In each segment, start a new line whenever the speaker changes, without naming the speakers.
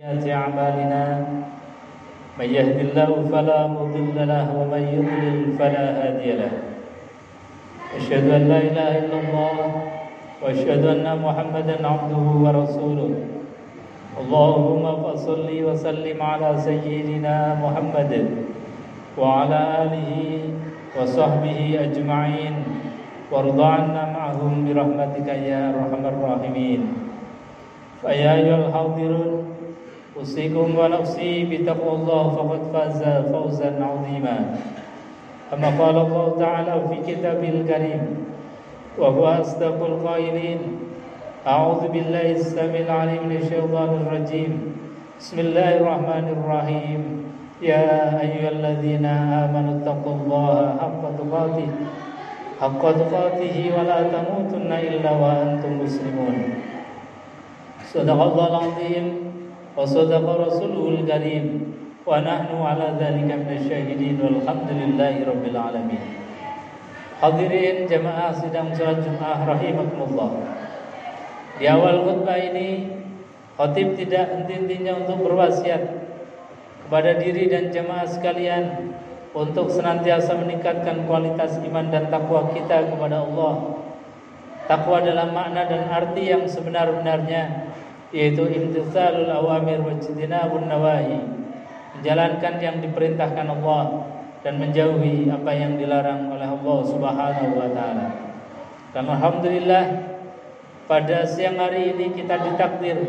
أعمالنا من يهد الله فلا مضل له ومن يضلل فلا هادي له أشهد أن لا إله إلا الله وأشهد أن محمدا عبده ورسوله اللهم فصل وسلم على سيدنا محمد وعلى آله وصحبه أجمعين وارض عنا معهم برحمتك يا أرحم الراحمين فيا أيها الحاضرون أوصيكم ونفسي بتقوى الله فقد فاز فوزا عظيما كما قال الله تعالى في كتابه الكريم وهو أصدق القائلين أعوذ بالله السميع العليم من الشيطان الرجيم بسم الله الرحمن الرحيم يا أيها الذين آمنوا اتقوا الله حق تقاته ولا تموتن إلا وأنتم مسلمون صدق الله العظيم وصدق رسوله الكريم ونحن على ذلك من الشاهدين والحمد لله رب العالمين. Hadirin jamaah sidang salat Jumat rahimakumullah. Di awal khutbah ini khatib tidak henti-hentinya untuk berwasiat kepada diri dan jamaah sekalian untuk senantiasa meningkatkan kualitas iman dan takwa kita kepada Allah. Takwa dalam makna dan arti yang sebenar-benarnya, yaitu imtithalul awamir wa ijtinabun nawahi, menjalankan yang diperintahkan Allah dan menjauhi apa yang dilarang oleh Allah Subhanahu wa taala. Dan alhamdulillah pada siang hari ini kita ditakdir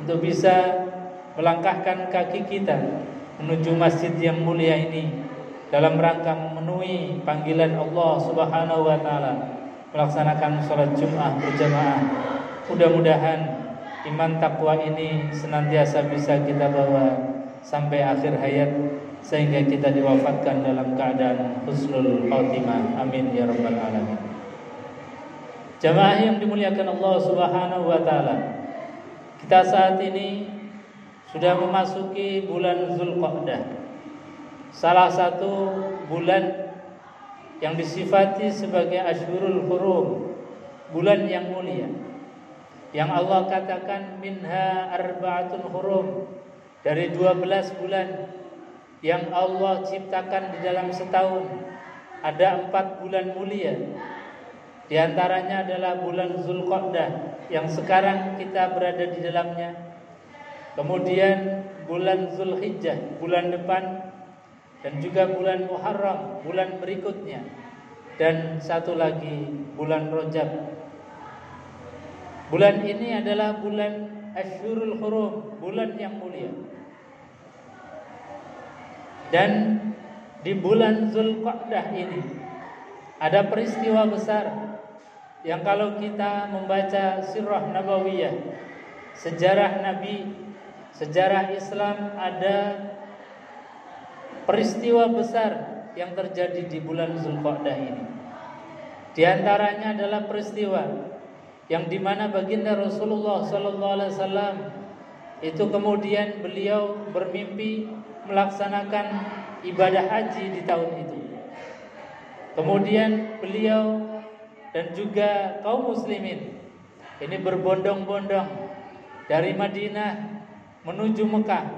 untuk bisa melangkahkan kaki kita menuju masjid yang mulia ini dalam rangka memenuhi panggilan Allah Subhanahu wa taala melaksanakan salat Jumat berjamaah. Mudah-mudahan iman takwa ini senantiasa bisa kita bawa sampai akhir hayat sehingga kita diwafatkan dalam keadaan husnul khatimah. Amin ya rabbal alamin. Jamaah yang dimuliakan Allah Subhanahu wa taala, kita saat ini sudah memasuki bulan Zulqa'dah, salah satu bulan yang disifati sebagai Ashhurul Hurum, bulan yang mulia, yang Allah katakan minha arba'atun hurum, dari 12 bulan yang Allah ciptakan di dalam setahun ada 4 bulan mulia. Di antaranya adalah bulan Zulqa'dah yang sekarang kita berada di dalamnya. Kemudian bulan Zulhijjah bulan depan, dan juga bulan Muharram bulan berikutnya, dan satu lagi bulan Rajab. Bulan ini adalah bulan Ashhurul Hurum, bulan yang mulia. Dan di bulan Zulqa'dah ini ada peristiwa besar yang kalau kita membaca sirah nabawiyah, sejarah Nabi, sejarah Islam, ada peristiwa besar yang terjadi di bulan Zulqa'dah ini. Di antaranya adalah peristiwa yang dimana baginda Rasulullah Sallallahu Alaihi Wasallam itu kemudian beliau bermimpi melaksanakan ibadah haji di tahun itu. Kemudian beliau dan juga kaum muslimin ini berbondong-bondong dari Madinah menuju Mekah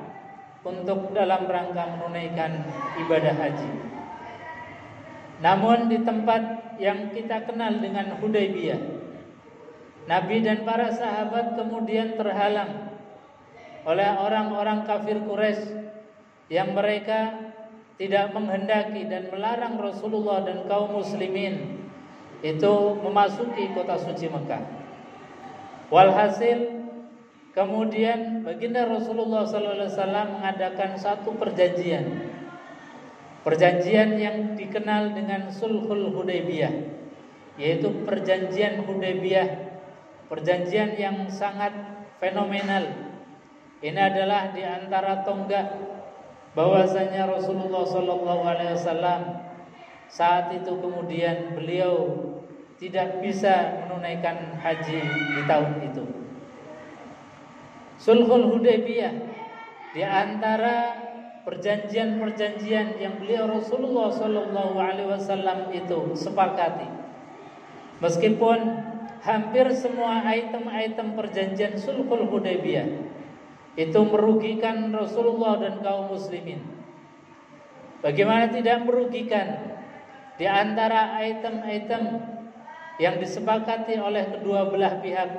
untuk dalam rangka menunaikan ibadah haji. Namun di tempat yang kita kenal dengan Hudaybiyah, Nabi dan para sahabat kemudian terhalang oleh orang-orang kafir Quraisy yang mereka tidak menghendaki dan melarang Rasulullah dan kaum muslimin itu memasuki kota suci Mekah. Walhasil kemudian baginda Rasulullah SAW mengadakan satu perjanjian yang dikenal dengan Sulhul Hudaybiyah, yaitu perjanjian Hudaybiyah, perjanjian yang sangat fenomenal. Ini adalah di antara tonggak bahwasanya Rasulullah SAW saat itu kemudian beliau tidak bisa menunaikan haji di tahun itu. Sulhul Hudaybiyah di antara perjanjian-perjanjian yang beliau Rasulullah SAW itu sepakati. Meskipun hampir semua item-item perjanjian Sulhul Hudaybiyah itu merugikan Rasulullah dan kaum muslimin. Bagaimana tidak merugikan? Di antara item-item yang disepakati oleh kedua belah pihak,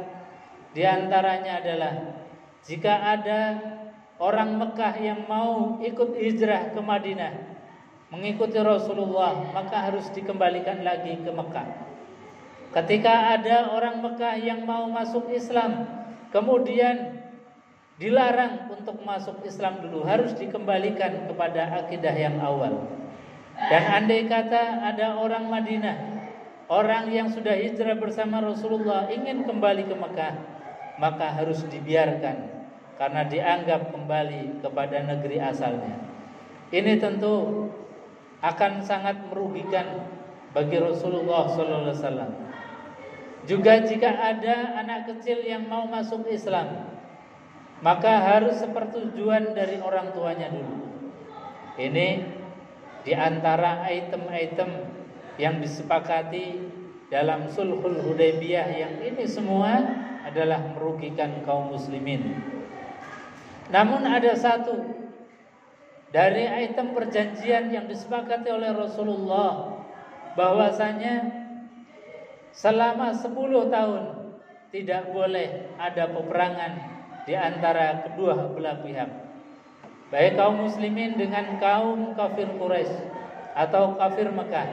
di antaranya adalah jika ada orang Mekah yang mau ikut hijrah ke Madinah, mengikuti Rasulullah, maka harus dikembalikan lagi ke Mekah. Ketika ada orang Mekah yang mau masuk Islam, kemudian dilarang untuk masuk Islam dulu, harus dikembalikan kepada akidah yang awal. Dan andai kata ada orang Madinah, orang yang sudah hijrah bersama Rasulullah ingin kembali ke Mekah, maka harus dibiarkan karena dianggap kembali kepada negeri asalnya. Ini tentu akan sangat merugikan bagi Rasulullah SAW. Juga jika ada anak kecil yang mau masuk Islam, maka harus sepersetujuan dari orang tuanya dulu. Ini di antara item-item yang disepakati dalam Sulhul Hudaybiyah, yang ini semua adalah merugikan kaum muslimin. Namun ada satu dari item perjanjian yang disepakati oleh Rasulullah, bahwasanya selama 10 tahun tidak boleh ada peperangan di antara kedua belah pihak, baik kaum muslimin dengan kaum kafir Quraisy atau kafir Mekah,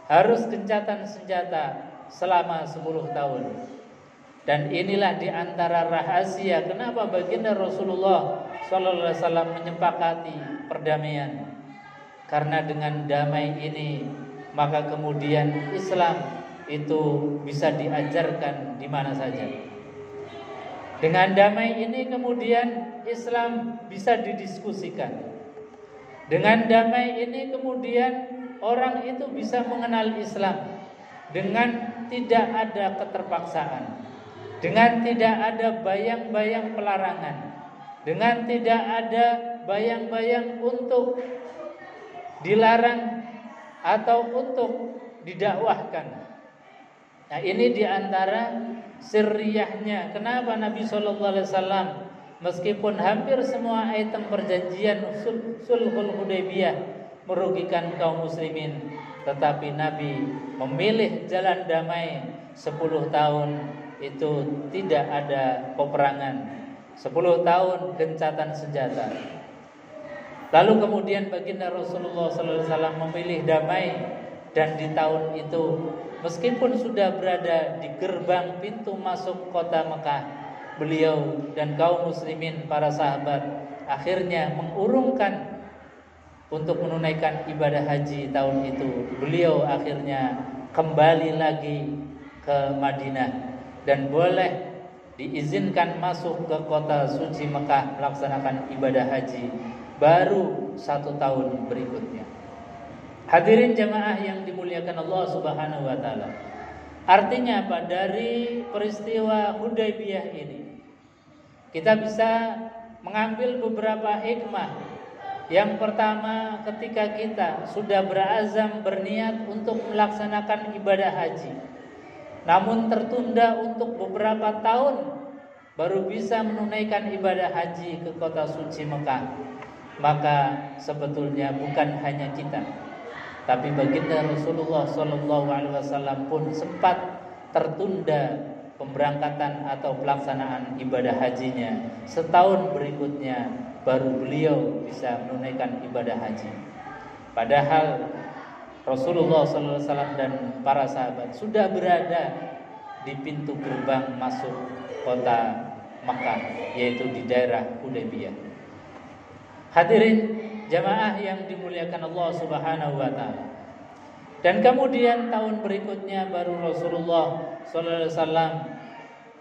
harus gencatan senjata selama 10 tahun. Dan inilah di antara rahasia kenapa baginda Rasulullah SAW menyepakati perdamaian. Karena dengan damai ini maka kemudian Islam itu bisa diajarkan di mana saja. Dengan damai ini kemudian Islam bisa didiskusikan. Dengan damai ini kemudian orang itu bisa mengenal Islam dengan tidak ada keterpaksaan, dengan tidak ada bayang-bayang pelarangan, dengan tidak ada bayang-bayang untuk dilarang atau untuk didakwahkan. Nah, ini diantara sirriyahnya kenapa Nabi SAW meskipun hampir semua item perjanjian Sulhul Hudaybiyah merugikan kaum muslimin, tetapi Nabi memilih jalan damai 10 tahun. Itu tidak ada peperangan, 10 tahun gencatan senjata. Lalu kemudian baginda Rasulullah SAW memilih damai, dan di tahun itu meskipun sudah berada di gerbang pintu masuk kota Mekah, beliau dan kaum muslimin, para sahabat, akhirnya mengurungkan untuk menunaikan ibadah haji tahun itu. Beliau akhirnya kembali lagi ke Madinah dan boleh diizinkan masuk ke kota suci Mekah melaksanakan ibadah haji baru 1 tahun berikutnya. Hadirin jamaah yang dimuliakan Allah Subhanahu wa taala. Artinya apa? Dari peristiwa Hudaybiyah ini kita bisa mengambil beberapa hikmah. Yang pertama, ketika kita sudah berazam berniat untuk melaksanakan ibadah haji, namun tertunda untuk beberapa tahun baru bisa menunaikan ibadah haji ke kota suci Mekah, maka sebetulnya bukan hanya kita, tapi baginda Rasulullah SAW pun sempat tertunda pemberangkatan atau pelaksanaan ibadah hajinya. Setahun berikutnya baru beliau bisa menunaikan ibadah haji. Padahal Rasulullah SAW dan para sahabat sudah berada di pintu gerbang masuk kota Makkah, yaitu di daerah Hudaybiyah. Hadirin jamaah yang dimuliakan Allah Subhanahu wa taala. Dan kemudian tahun berikutnya baru Rasulullah SAW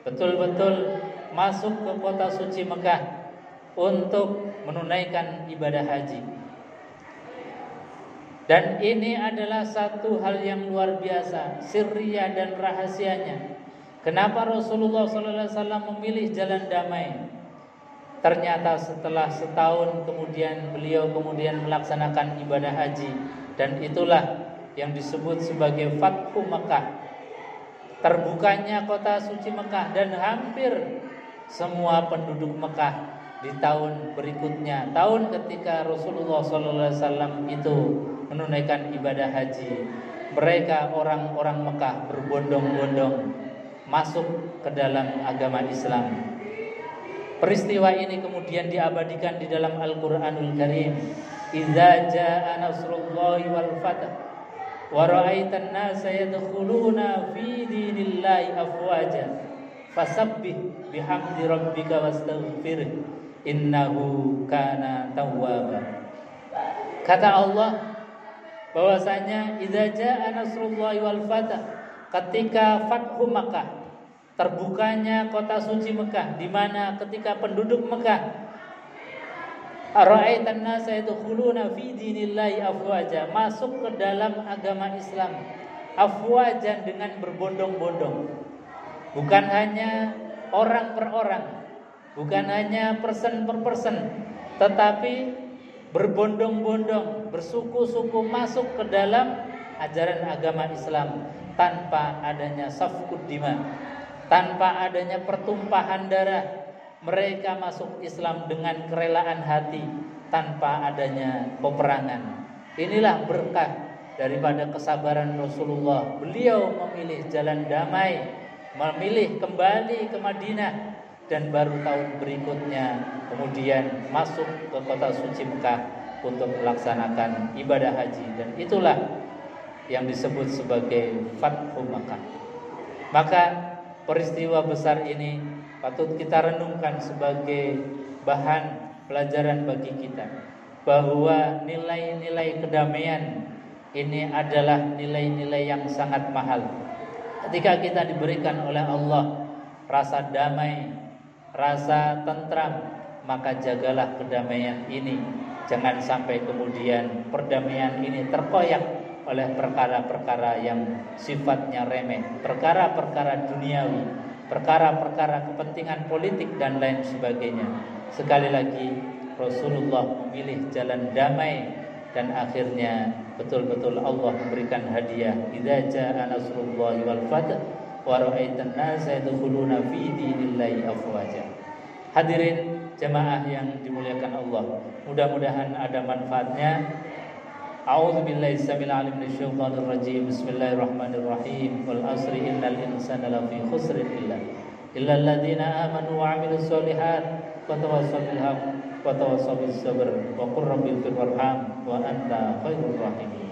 betul-betul masuk ke kota suci Mekah untuk menunaikan ibadah haji. Dan ini adalah satu hal yang luar biasa, sirriyah dan rahasianya. Kenapa Rasulullah SAW memilih jalan damai? Ternyata setelah setahun kemudian beliau kemudian melaksanakan ibadah haji, dan itulah yang disebut sebagai Fathu Mekah, terbukanya kota suci Mekah, dan hampir semua penduduk Mekah di tahun berikutnya, tahun ketika Rasulullah SAW itu menunaikan ibadah haji, mereka orang-orang Mekah berbondong-bondong masuk ke dalam agama Islam. Peristiwa ini kemudian diabadikan di dalam Al-Qur'anul Karim. Idza jaa nasrullahi wal fath wa ra'aitan nasa yadkhuluna fi dinillahi afwaja fasabbih bihamdi rabbika wastaghfirh innahu kana tawwaba. Kata Allah bahwasanya idza jaa nasrullahi wal fath, ketika Fathu Makkah, terbukanya kota suci Mekah, di mana ketika penduduk Mekah ra'aitan nasa yadkhuluna fi dinillahi afwaja, masuk ke dalam agama Islam afwajan, dengan berbondong-bondong, bukan hanya orang per orang, bukan hanya person per person, tetapi berbondong-bondong, bersuku-suku masuk ke dalam ajaran agama Islam tanpa adanya safkud dima, tanpa adanya pertumpahan darah. Mereka masuk Islam dengan kerelaan hati, tanpa adanya peperangan. Inilah berkah daripada kesabaran Rasulullah. Beliau memilih jalan damai, memilih kembali ke Madinah, dan baru tahun berikutnya kemudian masuk ke kota suci Mekah untuk melaksanakan ibadah haji. Dan itulah yang disebut sebagai Fathu Makkah. Maka peristiwa besar ini patut kita renungkan sebagai bahan pelajaran bagi kita, bahwa nilai-nilai kedamaian ini adalah nilai-nilai yang sangat mahal. Ketika kita diberikan oleh Allah rasa damai, rasa tentram, maka jagalah kedamaian ini. Jangan sampai kemudian perdamaian ini terkoyak oleh perkara-perkara yang sifatnya remeh, perkara-perkara duniawi, perkara-perkara kepentingan politik dan lain sebagainya. Sekali lagi, Rasulullah memilih jalan damai, dan akhirnya betul-betul Allah memberikan hadiah. Idza jaa nasrullahi wal fath wa ra'aitan nasa yadkhuluna fi dinillahi afwaja. Hadirin jemaah yang dimuliakan Allah, mudah-mudahan ada manfaatnya. A'udzu billahi samil alim minasyaitonir rajim. Bismillahirrahmanirrahim. Wal asri innal insana lafi khusrin illa alladziina aamanu wa 'amilus shalihat wa tawassaw bil haqq wa tawassaw bis sabr wa qur rabbil firwarham wa anta khairur rahimin.